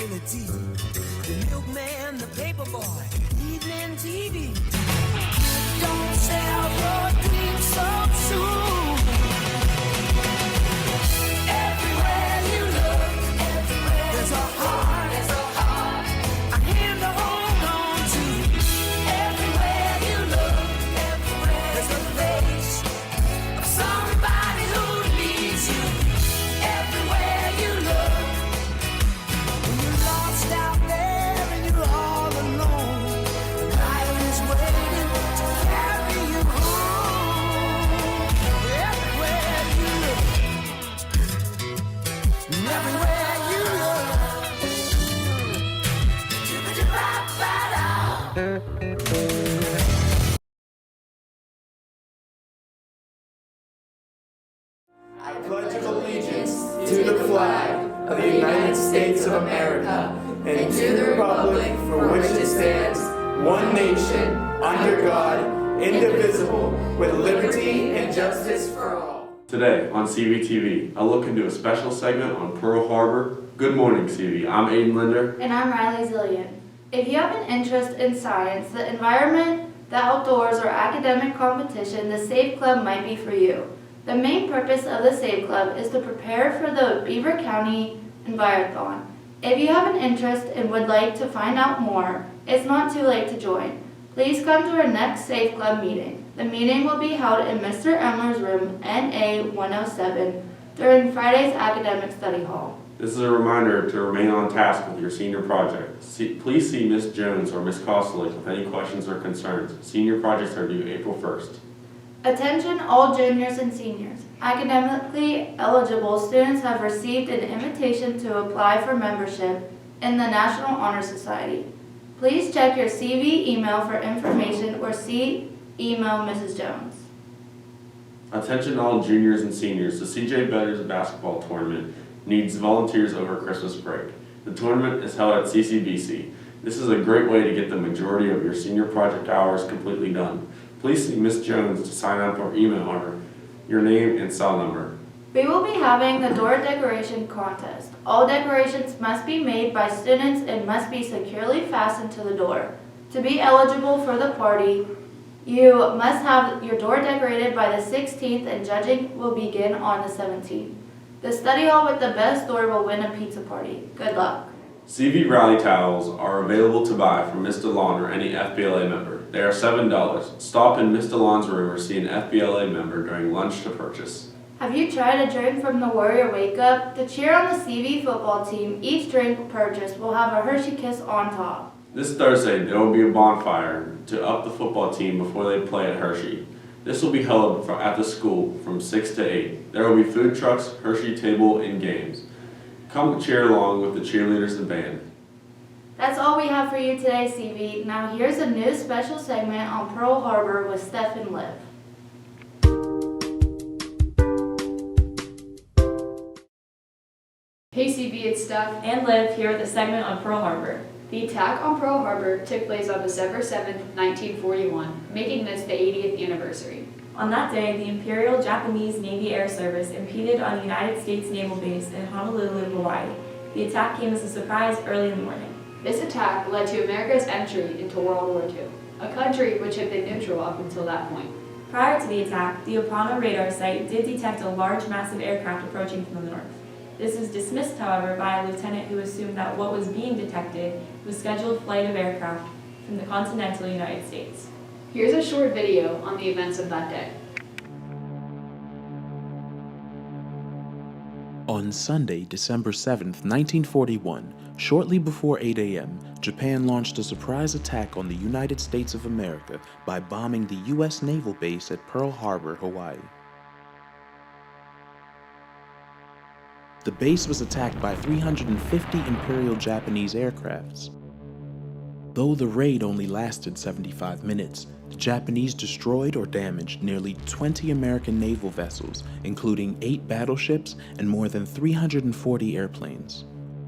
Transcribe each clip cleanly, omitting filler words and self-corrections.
ability. The milkman, the paperboy, evening TV. Don't sell your dreams so soon. Everywhere you look, there's a heart, a hand to hold on to. Everywhere you look, there's a face of somebody who needs you. Everywhere you look, when you're lost out there and you're all alone, life is waiting to carry you home. Everywhere you look, and everywhere you look. I pledge allegiance to the flag of the United States of America and to the republic for which it stands, one nation, under God, indivisible, with liberty and justice for all. Today on CVTV, I'll look into a special segment on Pearl Harbor. Good morning, CV. I'm Aiden Linder. And I'm Riley Zillian. If you have an interest in science, the environment, the outdoors, or academic competition, the SAVE Club might be for you. The main purpose of the SAVE Club is to prepare for the Beaver County Envirothon. If you have an interest and would like to find out more, it's not too late to join. Please come to our next SAVE Club meeting. The meeting will be held in Mr. Emler's room, NA 107, during Friday's Academic Study Hall. This is a reminder to remain on task with your senior project. Please see Ms. Jones or Ms. Kostelik with any questions or concerns. Senior projects are due April 1st. Attention all juniors and seniors. Academically eligible students have received an invitation to apply for membership in the National Honor Society. Please check your CV email for information or see email Mrs. Jones. Attention all juniors and seniors. The CJ Betters basketball tournament needs volunteers over Christmas break. The tournament is held at CCBC. This is a great way to get the majority of your senior project hours completely done. Please see Ms. Jones to sign up or email her your name and cell number. We will be having the door decoration contest. All decorations must be made by students and must be securely fastened to the door. To be eligible for the party, you must have your door decorated by the 16th and judging will begin on the 17th. The study hall with the best door will win a pizza party. Good luck. CV Rally towels are available to buy from Ms. DeLon or any FBLA member. They are $7. Stop in Ms. DeLon's room or see an FBLA member during lunch to purchase. Have you tried a drink from the Warrior Wake Up? To cheer on the CV football team, each drink purchased will have a Hershey Kiss on top. This Thursday, there will be a bonfire to up the football team before they play at Hershey. This will be held at the school from 6 to 8. There will be food trucks, Hershey table, and games. Come cheer along with the cheerleaders and band. That's all we have for you today, CV. Now here's a new special segment on Pearl Harbor with Steph and Liv. Hey CV, it's Steph and Liv here with a segment on Pearl Harbor. The attack on Pearl Harbor took place on December 7, 1941, making this the 80th anniversary. On that day, the Imperial Japanese Navy Air Service impeded on a United States naval base in Honolulu, Hawaii. The attack came as a surprise early in the morning. This attack led to America's entry into World War II, a country which had been neutral up until that point. Prior to the attack, the Opana radar site did detect a large, massive aircraft approaching from the north. This was dismissed, however, by a lieutenant who assumed that what was being detected was scheduled flight of aircraft from the continental United States. Here's a short video on the events of that day. On Sunday, December 7th, 1941, shortly before 8 a.m., Japan launched a surprise attack on the United States of America by bombing the U.S. naval base at Pearl Harbor, Hawaii. The base was attacked by 350 Imperial Japanese aircrafts. Though the raid only lasted 75 minutes, the Japanese destroyed or damaged nearly 20 American naval vessels, including 8 battleships and more than 340 airplanes.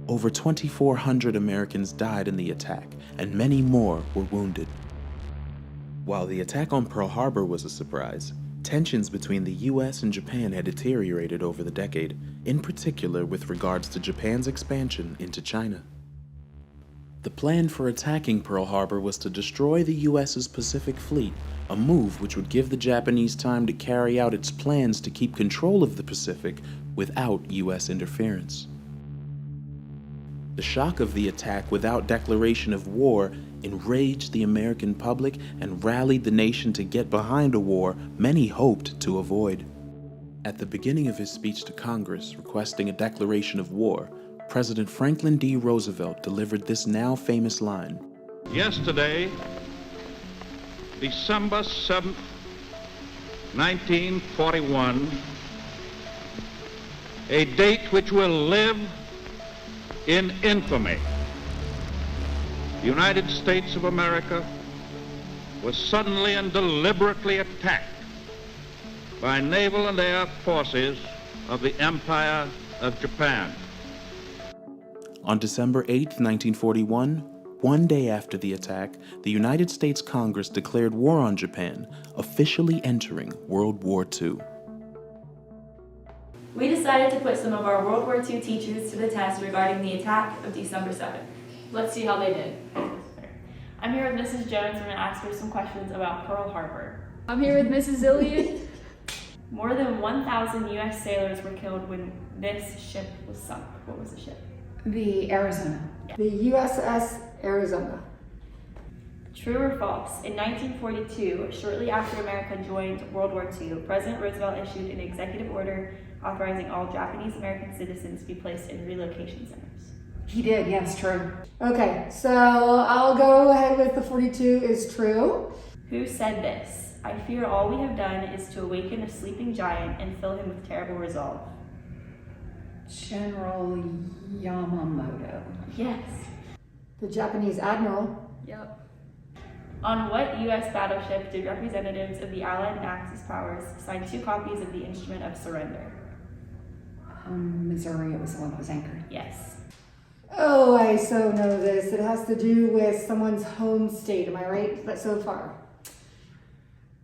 Over 2,400 Americans died in the attack, and many more were wounded. While the attack on Pearl Harbor was a surprise, tensions between the US and Japan had deteriorated over the decade, in particular with regards to Japan's expansion into China. The plan for attacking Pearl Harbor was to destroy the U.S.'s Pacific Fleet, a move which would give the Japanese time to carry out its plans to keep control of the Pacific without U.S. interference. The shock of the attack without declaration of war enraged the American public and rallied the nation to get behind a war many hoped to avoid. At the beginning of his speech to Congress requesting a declaration of war, President Franklin D. Roosevelt delivered this now famous line. Yesterday, December 7th, 1941, a date which will live in infamy. The United States of America was suddenly and deliberately attacked by naval and air forces of the Empire of Japan. On December 8, 1941, one day after the attack, the United States Congress declared war on Japan, officially entering World War II. We decided to put some of our World War II teachers to the test regarding the attack of December 7th. Let's see how they did. I'm here with Mrs. Jones. We're going to ask her some questions about Pearl Harbor. I'm here with Mrs. Zillion. More than 1,000 U.S. sailors were killed when this ship was sunk. What was the ship? The Arizona. The USS Arizona. True or false? In 1942, shortly after America joined World War II, President Roosevelt issued an executive order authorizing all Japanese American citizens to be placed in relocation centers. He did, yes, true. Okay, so I'll go ahead with the 42 is true. Who said this? I fear all we have done is to awaken a sleeping giant and fill him with terrible resolve. General Yamamoto. Yes. The Japanese admiral. Yep. On what U.S. battleship did representatives of the Allied and Axis powers sign 2 copies of the Instrument of Surrender? Missouri, it was the one that was anchored. Yes. Oh, I so know this. It has to do with someone's home state. Am I right so far?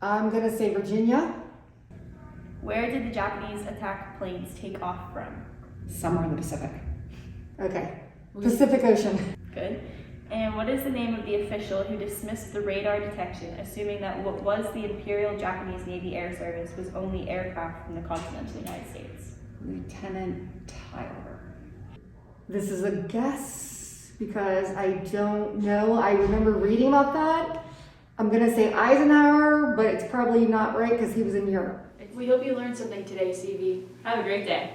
I'm gonna say Virginia. Where did the Japanese attack planes take off from? Somewhere in the Pacific. Okay. Pacific Ocean. Good. And what is the name of the official who dismissed the radar detection, assuming that what was the Imperial Japanese Navy Air Service was only aircraft from the continental United States? Lieutenant Tyler. This is a guess because I don't know. I remember reading about that. I'm gonna say Eisenhower, but it's probably not right because he was in Europe. We hope you learned something today, CV. Have a great day.